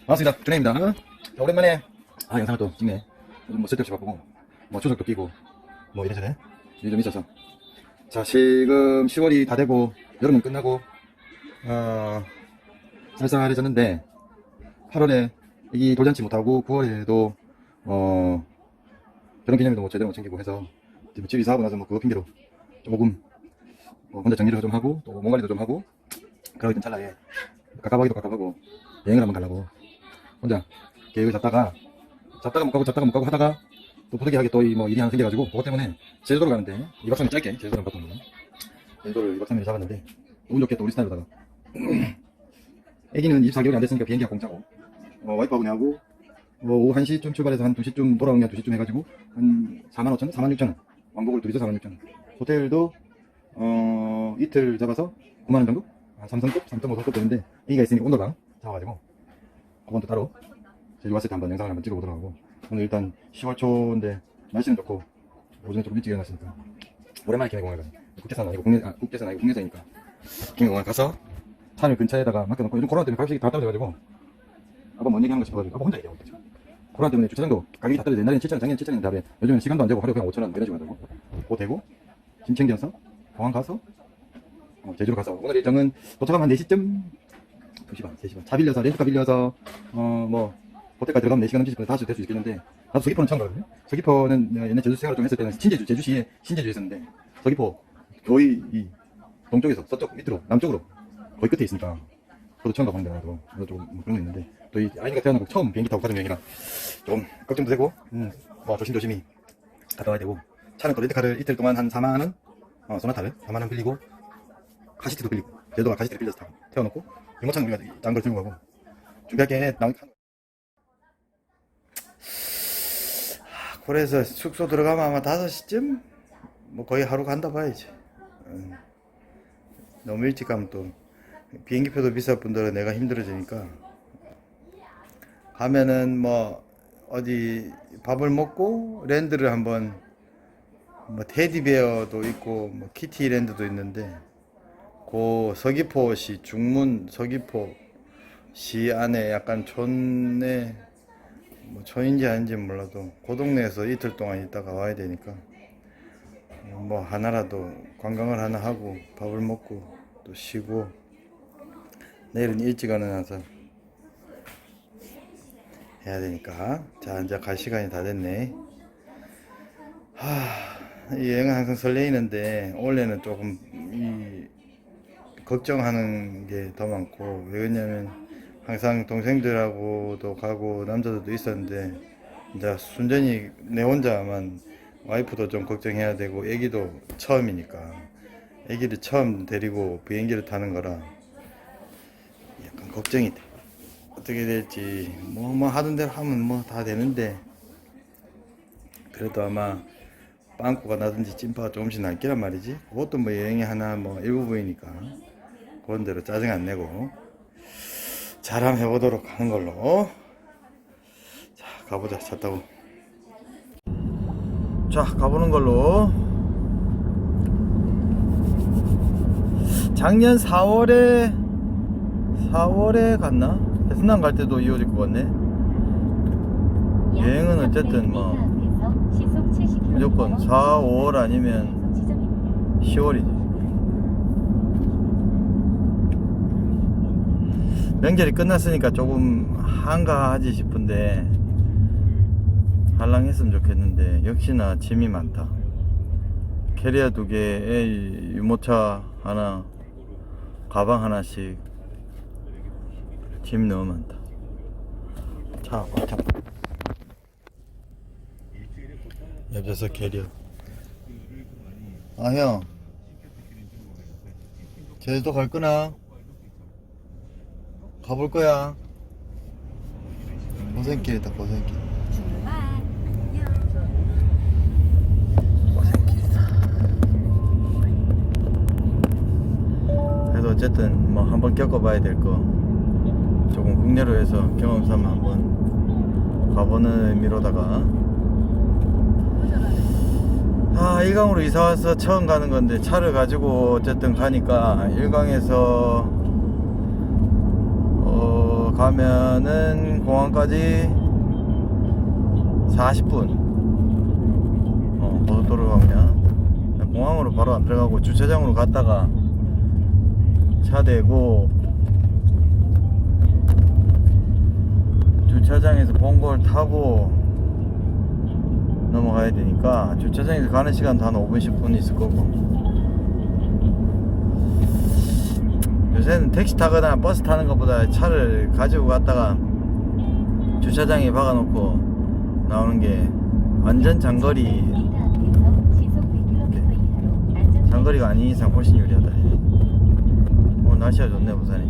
반갑습니다. 준혜입니다. 자, 오랜만에 영상을 또 찍네. 요즘 뭐 쓸데없이 바쁘고 뭐 추석도 끼고 뭐 이래저래 일이 좀 있어서. 자, 지금 10월이 다 되고 여름은 끝나고 쌀쌀해졌는데 8월에 이 돌잔치 못하고 9월에도 결혼기념일도 뭐 제대로 못 챙기고 해서 지금 집 이사하고 나서 뭐 그거 핑계로 조금 혼자 정리를 좀 하고 또 몸 관리도 좀 하고 그러고 있던 찰나에 깝깝하기도 깝깝하고 여행을 한번 가려고 혼자 계획을 잡다가 못 가고 하다가 또 부득이하게 또 뭐 일이 하나 생겨가지고 그것 때문에 제주도를 가는데 2박 3일 짧게 제주도를 갔거든요. 제주도를 2박 3일 잡았는데 운 좋게 또 우리 스타일로다가 애기는 24개월이 안 됐으니까 비행기가 공짜고 와이프하고 내하고 오후 1시쯤 출발해서 한 2시쯤 돌아오면 2시쯤 해가지고 한 45,000원? 46,000원 왕복을 둘이서 46,000원 호텔도 이틀 잡아서 9만원 정도? 한 3성급? 3.5성급 되는데 애기가 있으니까 온도방 잡아가지고 그건 또 따로 제주 왔을 때 한번 영상을 한번 찍어보도록 하고 오늘 일단 10월 초인데 날씨는 좋고 오전에 조금 일찍 일어났으니까 오랜만에 김해공항에 가서 국제선 아니고 국내선이니까 김해공항에 가서 차를 근처에다가 맡겨놓고 요즘 코로나 때문에 가격이 다 떨어져가지고 아빠 뭔 얘기하는 거 싶어가지고 아빠 혼자 얘기하고 있죠. 코로나 때문에 주차장도 가격이 다 떨어져. 옛날에는 7,000원, 작년에 7,000원인데 답에 요즘은 시간도 안 되고 하루에 그냥 5,000원 이런 식으로 하더라고. 그거 되고 짐 챙겨서 공항 가서 제주로 가서 오늘 일정은 도착하면 한 4시쯤 2시반 3시반 차 빌려서 렌트카 빌려서 뭐 호텔까지 들어가면 4시간 넘게 다시 될 수 있겠는데 나도 서귀포는 처음 가거든요. 서귀포는 내가 옛날 제주 생활을 좀 했을 때는 제주시에 신제주에 있었는데 서귀포 거의 이 동쪽에서 서쪽 밑으로 남쪽으로 거의 끝에 있으니까 저도 처음 가봤는데 나도 좀 그런 거 있는데 또 이 아이가 태어나고 처음 비행기 타고 가는 여행이라 좀 걱정도 되고 뭐 조심조심히 갔다 와야 되고 차는 또 렌트카를 이틀 동안 한 4만원 소나타를 4만원 빌리고 카시트도 빌리고 제주도가 카시트를 빌려서 타고 태워놓고 유모차는 우리가 딴 걸 들고 가고 준비할 게 나오니까 그래서 숙소 들어가면 아마 5시쯤 뭐 거의 하루 간다 봐야지. 너무 일찍 가면 또 비행기표도 비쌀 뿐더러 내가 힘들어지니까 가면은 뭐 어디 밥을 먹고 랜드를 한번 뭐 테디베어도 있고 뭐 키티랜드도 있는데 그 서귀포시 중문 서귀포시 안에 약간 촌에 뭐 촌인지 아닌지 몰라도 그 동네에서 이틀 동안 있다가 와야 되니까 뭐 하나라도 관광을 하나 하고 밥을 먹고 또 쉬고 내일은 일찍 일어나서 해야 되니까. 자, 이제 갈 시간이 다 됐네. 이 여행은 항상 설레이는데 원래는 조금 걱정하는 게 더 많고 왜냐면 항상 동생들하고도 가고 남자들도 있었는데 이제 순전히 내 혼자만 와이프도 좀 걱정해야 되고 애기도 처음이니까 애기를 처음 데리고 비행기를 타는 거라 약간 걱정이 돼. 어떻게 될지 뭐 하던 대로 하면 뭐 다 되는데 그래도 아마 빵꾸가 나든지 찐빠가 조금씩 날 거란 말이지. 그것도 뭐 여행의 하나 뭐 일부분이니까 그런 대로 짜증 안 내고 잘 한번 해보도록 하는 걸로. 자, 가보자. 차 타고. 자, 가보는 걸로. 작년 4월에 갔나? 베트남 갈 때도 이 옷 입고 갔네. 여행은 어쨌든 뭐 무조건 4, 5월 아니면 10월이지. 명절이 끝났으니까 조금 한가하지 싶은데 한랑했으면 좋겠는데 역시나 짐이 많다. 캐리어 2개, 유모차 하나, 가방 하나씩 짐이 너무 많다. 차 꽉 찼다. 옆좌석 캐리어. 아, 형 제주도 갈 거나? 가볼 거야. 고생길이다, 고생길. 고생길이다. 그래도 어쨌든 뭐 한번 겪어봐야 될 거 조금 국내로 해서 경험 삼아 한번 가보는 의미로다가 일강으로 이사와서 처음 가는 건데 차를 가지고 어쨌든 가니까 일강에서 가면은 공항까지 40분. 고속도로 가면 공항으로 바로 안 들어가고 주차장으로 갔다가 차 대고 주차장에서 봉고를 타고 넘어가야 되니까 주차장에서 가는 시간도 한 5분 10분 있을 거고, 요새는 택시 타거나 버스 타는 것보다 차를 가지고 갔다가 주차장에 박아놓고 나오는 게 완전 장거리가 아닌 이상 훨씬 유리하다. 날씨가 좋네 부산이.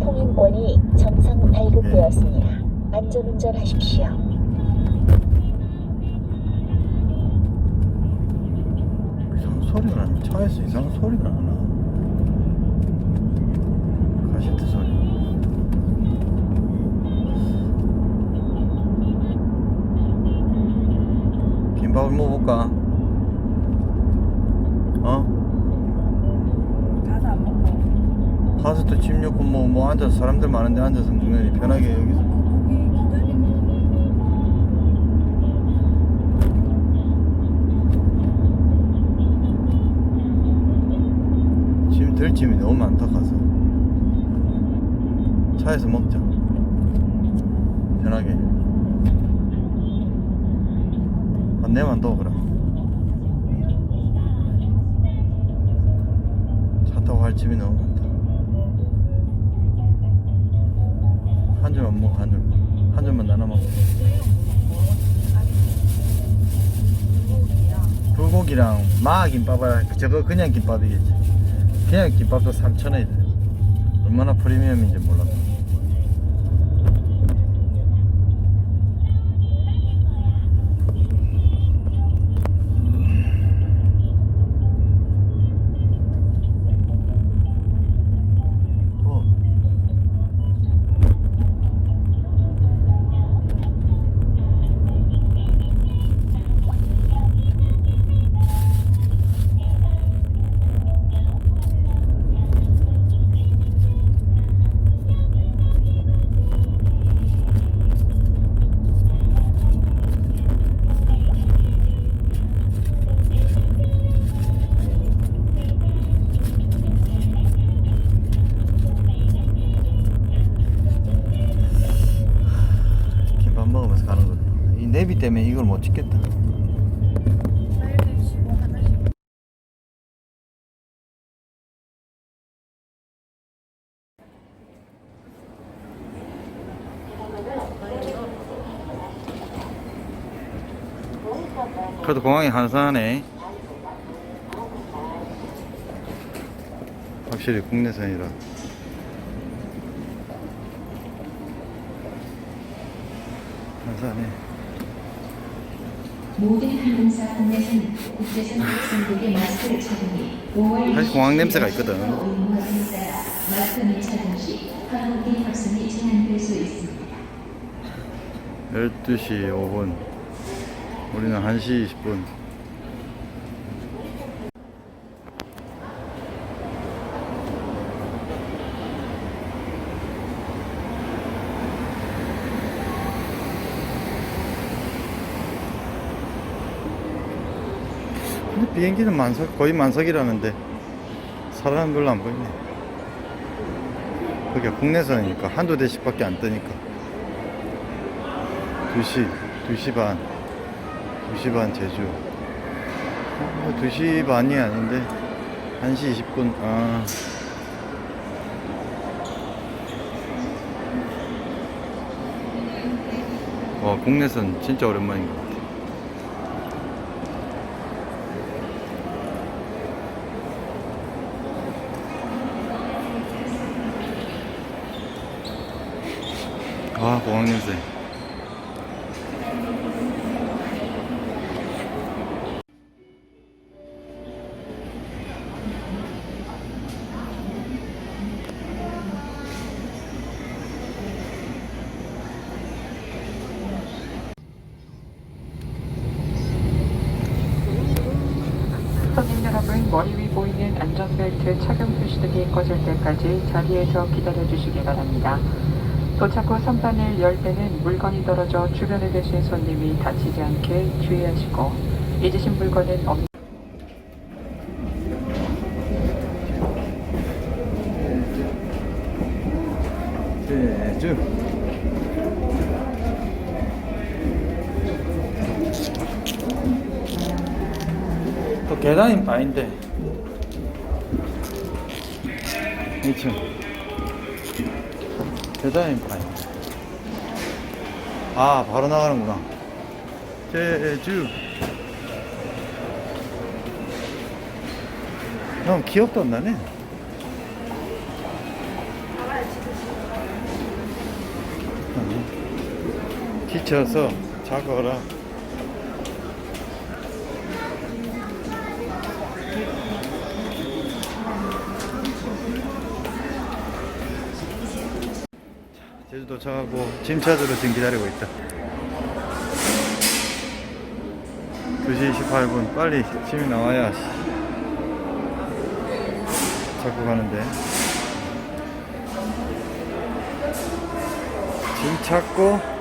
통행권이 정상 발급되었습니다. 안전운전 하십시오. 이상한 소리가 나네. 차에서 이상한 소리가 나나. 카시트 소리. 김밥을 먹어볼까? 가서 안 먹고 가서 또 집 놓고 뭐 앉아서 사람들 많은데 앉아서 먹는 게 편하게 여기서. 거기 기다리면 짐 들 짐이 너무 많다. 가서 차에서 먹자 편하게. 안내만 더 그럼. 차 타고 갈 짐이 너무 많다. 한 줄만 먹어. 한 줄만 나눠 먹어. 불고기랑 마김밥을, 저거 그냥 김밥이겠지. 그냥 김밥도 3,000원이다. 얼마나 프리미엄인지 몰라. 먹으면서 가는 거다. 이 내비 때문에 이걸 못 찍겠다. 그래도 공항이 한산하네. 확실히 국내선이라. 한산해. 모든 항공사 국내선, 국제선 학생국의 마스크를 착용해 5월 사실 공항 냄새가 있거든. 의무화에 따라 마스크 미착용 시 항공기 탑승이 제한될 수 있습니다. 12시 5분. 우리는 1시 20분. 근데 비행기는 거의 만석이라는데 사람 별로 안 보이네. 그게 국내선이니까 한두 대씩밖에 안 뜨니까. 2시 반 제주. 2시 반이 아닌데 1시 20분. 와, 국내선 진짜 오랜만인 것 같아. 아, 공항 냄새. 손님 여러분, 머리 위 보이는 안전벨트 벨트 착용 표시등이 꺼질 때까지 자리에서 기다려 주시기 바랍니다. 도착 후 선반을 열 때는 물건이 떨어져 주변에 계신 손님이 다치지 않게 주의하시고 잊으신 물건은 없는 제주. 또 계단이 빠인데 2층 계단이 빠인데 아 바로 나가는구나. 제주. 형 기억도 안 나네. 지쳐서 자거라. 제주 도착하고 짐 찾으러 지금 기다리고 있다. 2시 28분 빨리 짐이 나와야 자꾸 가는데 짐 찾고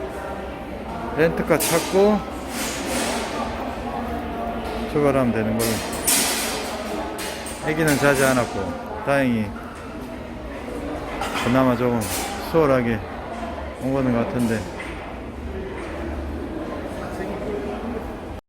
렌트카 찾고 출발하면 되는 걸로. 애기는 자지 않았고 다행히 그나마 조금 수월하게 온 거는 같은데